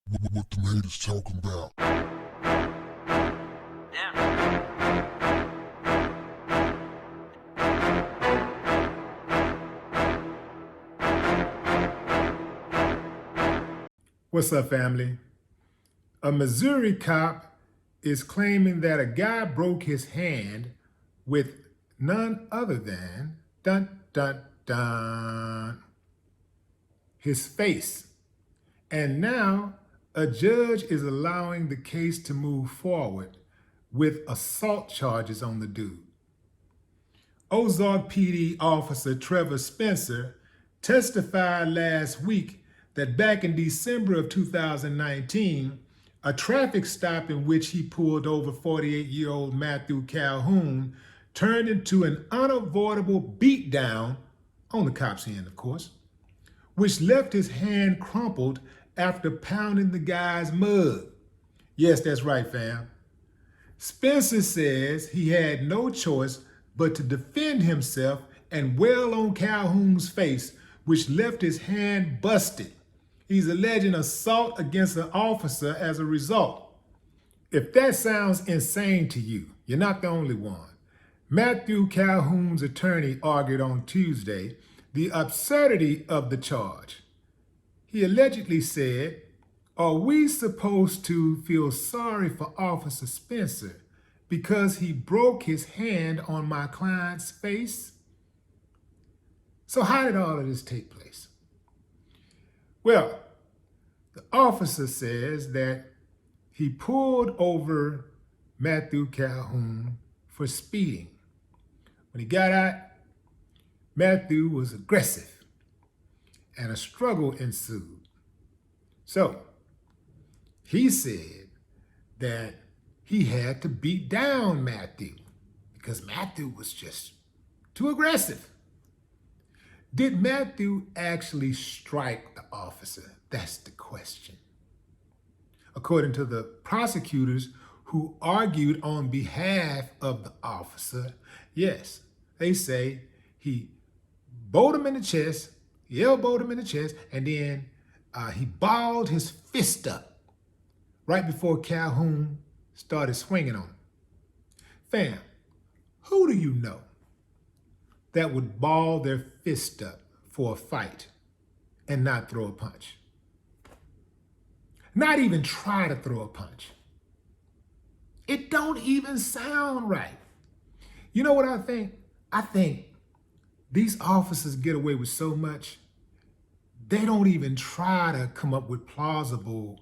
What the haters talking about? What's up, family? A Missouri cop is claiming that a guy broke his hand with none other than, dun, dun, dun, his face. And now a judge is allowing the case to move forward with assault charges on the dude. Ozark PD officer Trevor Spencer testified last week that back in December of 2019, a traffic stop in which he pulled over 48-year-old Matthew Calhoun turned into an unavoidable beatdown on the cop's end, of course, which left his hand crumpled after pounding the guy's mug. Yes, that's right, fam. Spencer says he had no choice but to defend himself and wail on Calhoun's face, which left his hand busted. He's alleging assault against an officer as a result. If that sounds insane to you, you're not the only one. Matthew Calhoun's attorney argued on Tuesday the absurdity of the charge. He allegedly said, "Are we supposed to feel sorry for Officer Spencer because he broke his hand on my client's face?" So how did all of this take place? Well, the officer says that he pulled over Matthew Calhoun for speeding. When he got out, Matthew was aggressive and a struggle ensued. So he said that he had to beat down Matthew because Matthew was just too aggressive. Did Matthew actually strike the officer? That's the question. According to the prosecutors who argued on behalf of the officer, yes, they say he bowed him in the chest, he elbowed him in the chest, and then he balled his fist up right before Calhoun started swinging on him. Fam, who do you know that would ball their fist up for a fight and not throw a punch? Not even try to throw a punch. It don't even sound right. You know what I think? I think these officers get away with so much, they don't even try to come up with plausible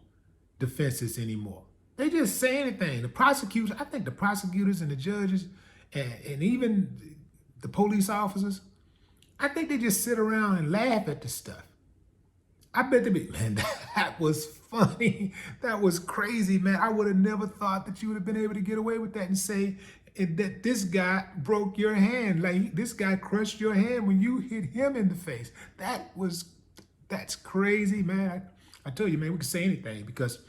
defenses anymore. They just say anything. The prosecutors, I think the prosecutors and the judges and even the police officers, I think they just sit around and laugh at the stuff. I bet they be, man, that was funny. That was crazy, man. I would have never thought that you would have been able to get away with that and say that this guy broke your hand. Like this guy crushed your hand when you hit him in the face. That's crazy, man. I tell you, man, we can say anything because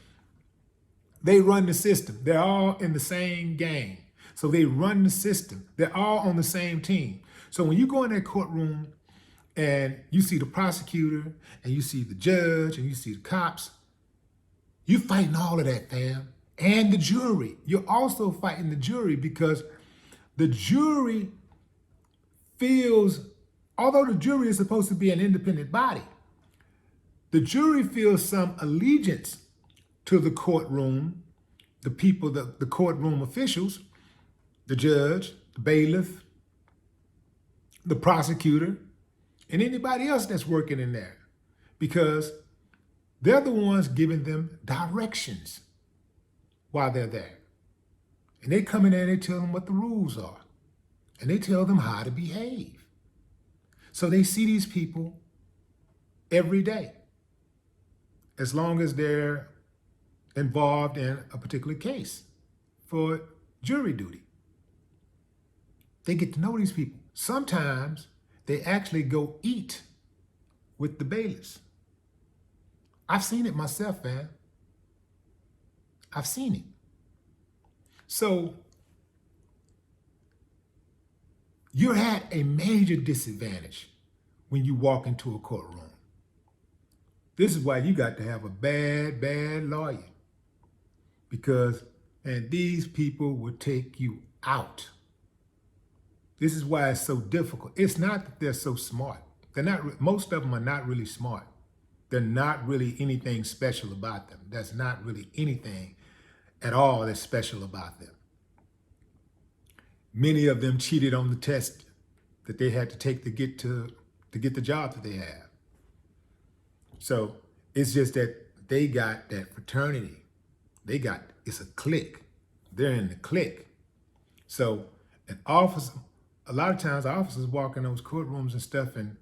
they run the system. They're all in the same game. So they run the system. They're all on the same team. So when you go in that courtroom and you see the prosecutor and you see the judge and you see the cops, you're fighting all of that, fam. And the jury. You're also fighting the jury because the jury feels, although the jury is supposed to be an independent body, the jury feels some allegiance to the courtroom, the people, the courtroom officials, the judge, the bailiff, the prosecutor, and anybody else that's working in there, because they're the ones giving them directions while they're there. And they come in there and they tell them what the rules are, and they tell them how to behave. So they see these people every day, as long as they're involved in a particular case for jury duty. They get to know these people. Sometimes they actually go eat with the bailiffs. I've seen it myself, man. I've seen it. So you're at a major disadvantage when you walk into a courtroom. This is why you got to have a bad, bad lawyer. Because, and these people will take you out. This is why it's so difficult. It's not that they're so smart. They're not. Most of them are not really smart. They're not really anything special about them. There's not really anything at all that's special about them. Many of them cheated on the test that they had to take to get the job that they have. So it's just that they got that fraternity. It's a clique. They're in the clique. So an officer, a lot of times officers walk in those courtrooms and stuff and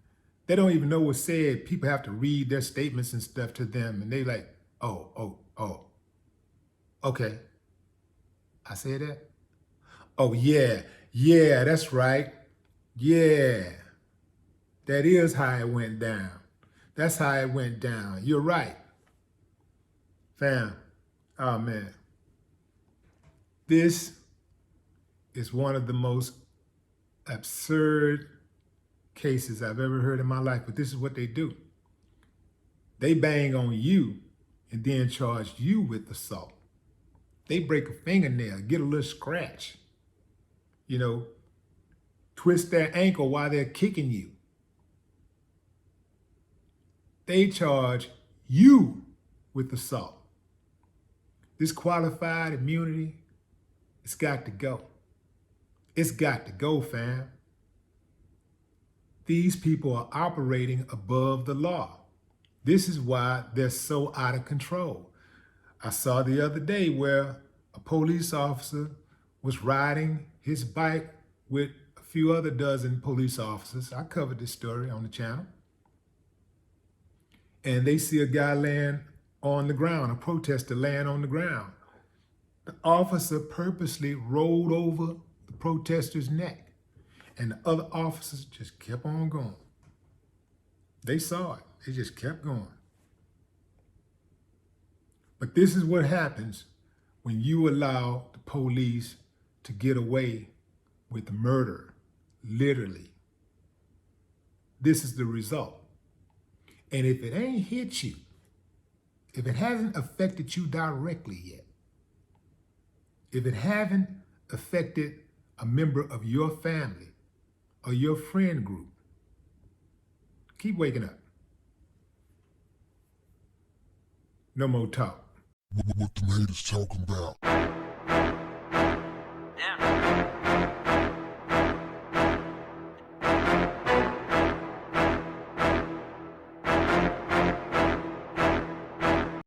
they don't even know what's said. People have to read their statements and stuff to them. And they like, oh, okay. I said that? Oh, yeah, that's right. Yeah, that is how it went down. That's how it went down. You're right. Fam, oh man. This is one of the most absurd cases I've ever heard in my life, but this is what they do. They bang on you and then charge you with assault. They break a fingernail, get a little scratch, twist their ankle while they're kicking you. They charge you with assault. This qualified immunity, it's got to go. It's got to go, fam. These people are operating above the law. This is why they're so out of control. I saw the other day where a police officer was riding his bike with a few other dozen police officers. I covered this story on the channel. And they see a guy laying on the ground, a protester laying on the ground. The officer purposely rolled over the protester's neck, and the other officers just kept on going. They saw it. They just kept going. But this is what happens when you allow the police to get away with murder, literally. This is the result. And if it ain't hit you, if it hasn't affected you directly yet, if it haven't affected a member of your family or your friend group, keep waking up. No more talk. What the haters talking about?